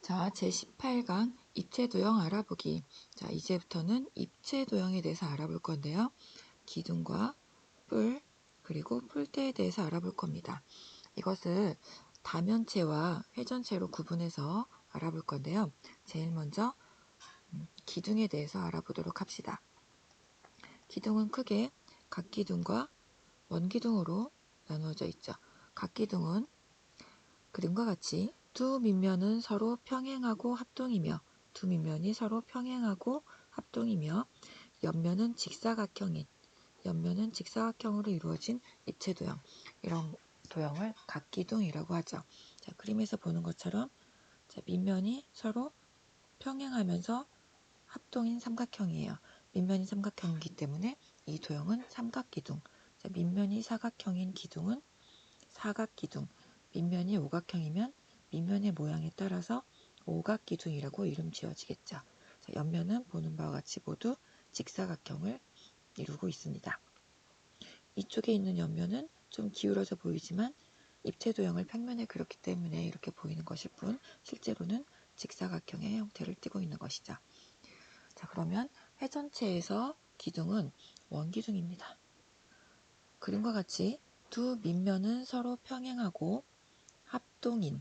자, 제18강 입체도형 알아보기. 자, 이제부터는 입체도형에 대해서 알아볼 건데요. 기둥과 뿔, 그리고 뿔대에 대해서 알아볼 겁니다. 이것을 다면체와 회전체로 구분해서 알아볼 건데요. 제일 먼저 기둥에 대해서 알아보도록 합시다. 기둥은 크게 각기둥과 원기둥으로 나누어져 있죠. 각기둥은 그림과 같이 두 밑면은 서로 평행하고 합동이며 두 밑면이 서로 평행하고 합동이며 옆면은 직사각형으로 이루어진 입체도형, 이런 도형을 각기둥이라고 하죠. 자, 그림에서 보는 것처럼 자, 밑면이 서로 평행하면서 합동인 삼각형이에요. 밑면이 삼각형이기 때문에 이 도형은 삼각기둥. 자, 밑면이 사각형인 기둥은 사각기둥, 밑면이 오각형이면 밑면의 모양에 따라서 오각기둥이라고 이름 지어지겠죠. 자, 옆면은 보는 바와 같이 모두 직사각형을 이루고 있습니다. 이쪽에 있는 옆면은 좀 기울어져 보이지만 입체도형을 평면에 그렸기 때문에 이렇게 보이는 것일 뿐 실제로는 직사각형의 형태를 띠고 있는 것이죠. 자, 그러면 회전체에서 기둥은 원기둥입니다. 그림과 같이 두 밑면은 서로 평행하고 합동인,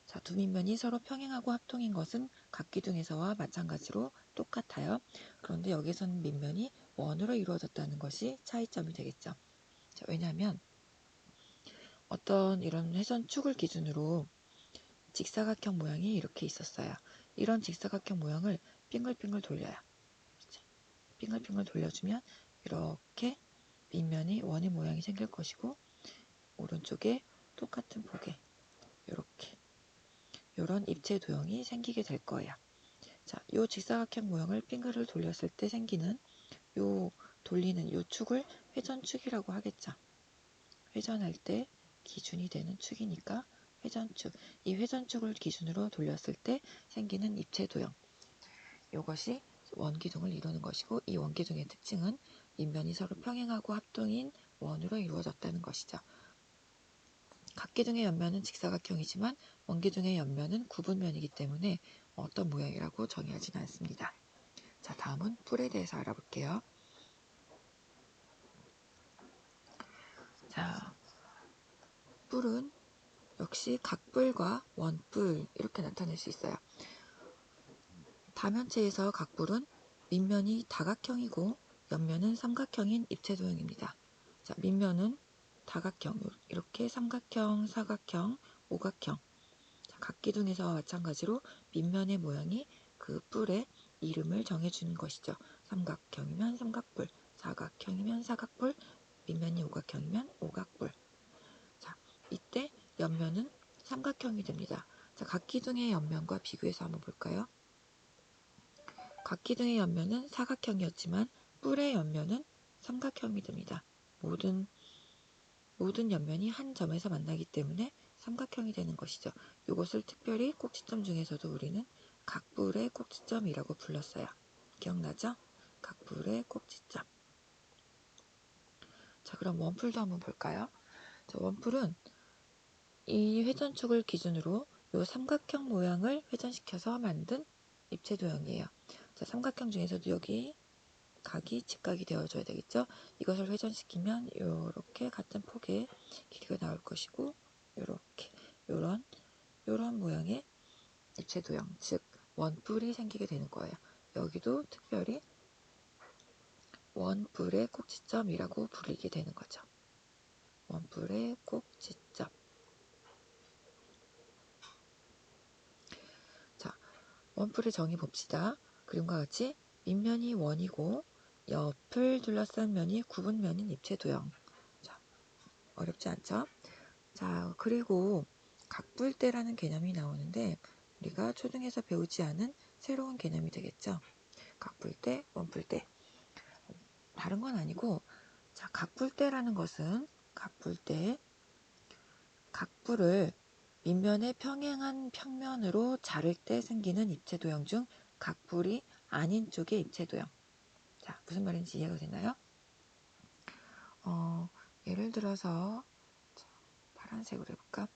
자, 두 밑면이 서로 평행하고 합동인 것은 각기둥에서와 마찬가지로 똑같아요. 그런데 여기서는 밑면이 원으로 이루어졌다는 것이 차이점이 되겠죠. 자, 왜냐하면 어떤 이런 회전축을 기준으로 직사각형 모양이 이렇게 있었어요. 이런 직사각형 모양을 빙글빙글 돌려요. 그렇죠? 빙글빙글 돌려주면 이렇게 밑면이 원의 모양이 생길 것이고 오른쪽에 똑같은 폭의 이렇게 이런 입체 도형이 생기게 될 거예요. 자, 요 직사각형 모형을 빙글을 돌렸을 때 생기는 요 돌리는 요 축을 회전축이라고 하겠죠. 회전할 때 기준이 되는 축이니까 회전축. 이 회전축을 기준으로 돌렸을 때 생기는 입체 도형. 이것이 원기둥을 이루는 것이고 이 원기둥의 특징은 밑면이 서로 평행하고 합동인 원으로 이루어졌다는 것이죠. 각기둥의 옆면은 직사각형이지만 원기둥의 옆면은 구분면이기 때문에 어떤 모양이라고 정의하지는 않습니다. 자, 다음은 뿔에 대해서 알아볼게요. 자, 뿔은 역시 각뿔과 원뿔 이렇게 나타낼 수 있어요. 다면체에서 각뿔은 밑면이 다각형이고 옆면은 삼각형인 입체도형입니다. 자, 밑면은 다각형, 이렇게 삼각형, 사각형, 오각형. 자, 각기둥에서와 마찬가지로 밑면의 모양이 그 뿔의 이름을 정해주는 것이죠. 삼각형이면 삼각뿔, 사각형이면 사각뿔, 밑면이 오각형이면 오각뿔. 자, 이때 옆면은 삼각형이 됩니다. 자, 각기둥의 옆면과 비교해서 한번 볼까요? 각기둥의 옆면은 사각형이었지만 뿔의 옆면은 삼각형이 됩니다. 모든 옆면이 한 점에서 만나기 때문에 삼각형이 되는 것이죠. 이것을 특별히 꼭지점 중에서도 우리는 각뿔의 꼭지점이라고 불렀어요. 기억나죠? 각뿔의 꼭지점. 자, 그럼 원뿔도 한번 볼까요? 자, 원뿔은 이 회전축을 기준으로 이 삼각형 모양을 회전시켜서 만든 입체도형이에요. 자, 삼각형 중에서도 여기 각이 직각이 되어줘야 되겠죠. 이것을 회전시키면 이렇게 같은 폭의 길이가 나올 것이고 이렇게 요런 모양의 입체도형, 즉 원뿔이 생기게 되는 거예요. 여기도 특별히 원뿔의 꼭지점이라고 부르게 되는 거죠. 원뿔의 꼭지점. 자, 원뿔의 정의 봅시다. 그림과 같이 밑면이 원이고 옆을 둘러싼 면이 구분면인 입체도형. 자, 어렵지 않죠? 자, 그리고 각뿔대라는 개념이 나오는데 우리가 초등에서 배우지 않은 새로운 개념이 되겠죠. 각뿔대, 원뿔대. 다른 건 아니고, 자, 각뿔대라는 것은 각뿔을 밑면의 평행한 평면으로 자를 때 생기는 입체도형 중 각뿔이 아닌 쪽의 입체도형. 자, 무슨 말인지 이해가 되나요? 예를 들어서 자, 파란색으로 해볼까?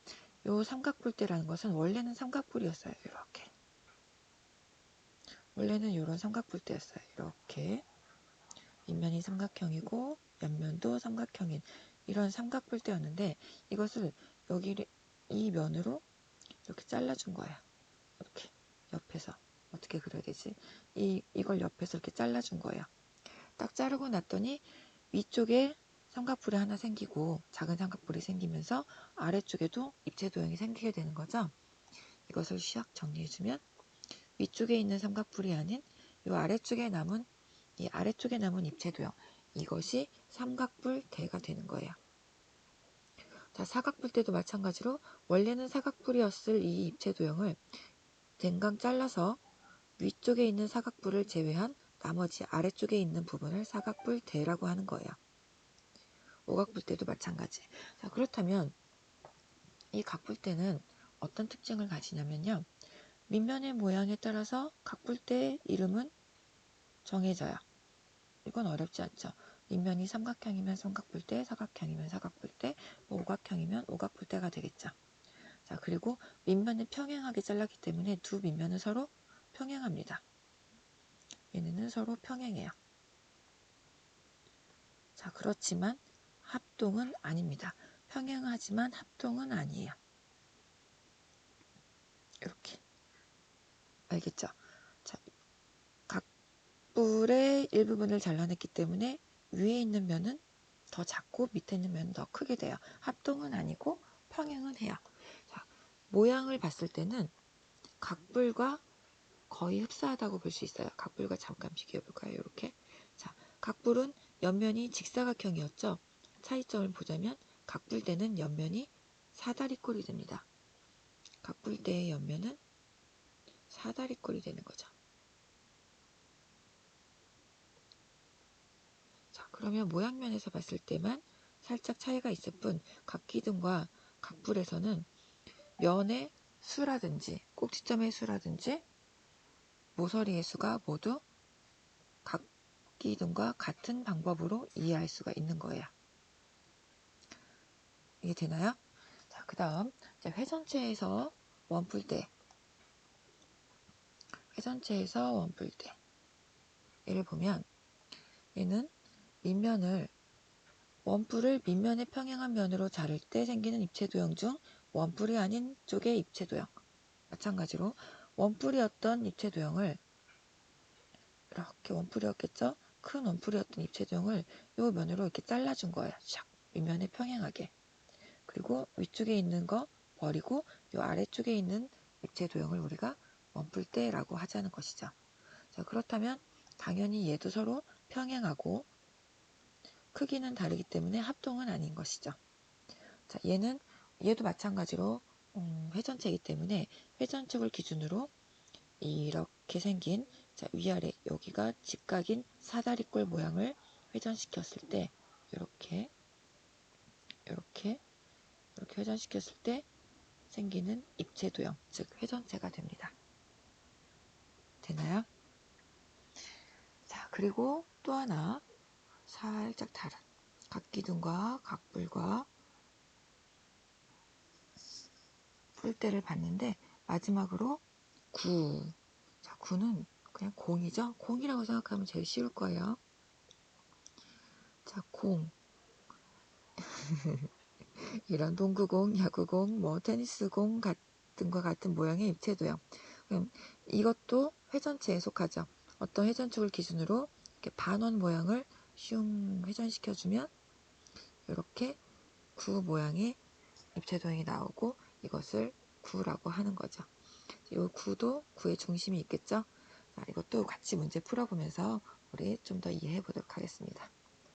요 삼각뿔대라는 것은 원래는 삼각뿔이었어요. 이렇게. 원래는 이런 삼각뿔대였어요. 이렇게. 밑면이 삼각형이고 옆면도 삼각형인 이런 삼각뿔대였는데 이것을 여기를 이 면으로 이렇게 잘라준 거예요. 이렇게 옆에서 어떻게 그려야 되지? 이걸 옆에서 이렇게 잘라준 거예요. 딱 자르고 났더니 위쪽에 삼각뿔이 하나 생기고 작은 삼각뿔이 생기면서 아래쪽에도 입체 도형이 생기게 되는 거죠. 이것을 샥 정리해주면 위쪽에 있는 삼각뿔이 아닌 이 아래쪽에 남은 입체 도형, 이것이 삼각뿔대가 되는 거예요. 자, 사각뿔대도 마찬가지로 원래는 사각뿔이었을 이 입체 도형을 댕강 잘라서 위쪽에 있는 사각뿔을 제외한 나머지 아래쪽에 있는 부분을 사각뿔대라고 하는 거예요. 오각뿔대도 마찬가지. 자, 그렇다면 이 각뿔대는 어떤 특징을 가지냐면요. 밑면의 모양에 따라서 각뿔대의 이름은 정해져요. 이건 어렵지 않죠. 밑면이 삼각형이면 삼각뿔대, 사각형이면 사각뿔대, 오각형이면 오각뿔대가 되겠죠. 자, 그리고 밑면을 평행하게 잘랐기 때문에 두 밑면은 서로 평행합니다. 얘네는 서로 평행해요. 자, 그렇지만 합동은 아닙니다. 평행하지만 합동은 아니에요. 이렇게. 알겠죠? 자, 각뿔의 일부분을 잘라냈기 때문에 위에 있는 면은 더 작고 밑에 있는 면은 더 크게 돼요. 합동은 아니고 평행은 해요. 자, 모양을 봤을 때는 각뿔과 거의 흡사하다고 볼 수 있어요. 각뿔과 잠깐 비교해 볼까요? 이렇게. 자, 각뿔은 옆면이 직사각형이었죠. 차이점을 보자면 각뿔대는 옆면이 사다리꼴이 됩니다. 각뿔대의 옆면은 사다리꼴이 되는 거죠. 자, 그러면 모양면에서 봤을 때만 살짝 차이가 있을 뿐 각기둥과 각뿔에서는 면의 수라든지 꼭지점의 수라든지 모서리의 수가 모두 각기둥과 같은 방법으로 이해할 수가 있는 거예요. 이게 되나요? 자, 그 다음 회전체에서 원뿔대. 회전체에서 원뿔대. 얘를 보면 얘는 원뿔을 밑면에 평행한 면으로 자를 때 생기는 입체 도형 중 원뿔이 아닌 쪽의 입체 도형. 마찬가지로 원뿔이었던 입체 도형을 이렇게 원뿔이었겠죠? 큰 원뿔이었던 입체 도형을 이 면으로 이렇게 잘라준 거예요. 샥 밑면에 평행하게. 그리고 위쪽에 있는 거 버리고 이 아래쪽에 있는 입체 도형을 우리가 원뿔대라고 하자는 것이죠. 자, 그렇다면 당연히 얘도 서로 평행하고 크기는 다르기 때문에 합동은 아닌 것이죠. 자, 얘도 마찬가지로 회전체이기 때문에 회전축을 기준으로 이렇게 생긴 위아래 여기가 직각인 사다리꼴 모양을 회전시켰을 때 이렇게 회전시켰을 때 생기는 입체 도형, 즉 회전체가 됩니다. 되나요? 자, 그리고 또 하나 살짝 다른 각기둥과 각뿔과 뿔대를 봤는데 마지막으로 구. 자, 구는 그냥 공이죠. 공이라고 생각하면 제일 쉬울 거예요. 자, 공. 이런 농구공, 야구공, 테니스공 같은 것 같은 모양의 입체 도형. 그럼 이것도 회전체에 속하죠. 어떤 회전축을 기준으로 이렇게 반원 모양을 슝 회전시켜주면 이렇게 구 모양의 입체 도형이 나오고 이것을 구라고 하는 거죠. 이 구도 구의 중심이 있겠죠. 자, 이것도 같이 문제 풀어보면서 우리 좀 더 이해해 보도록 하겠습니다.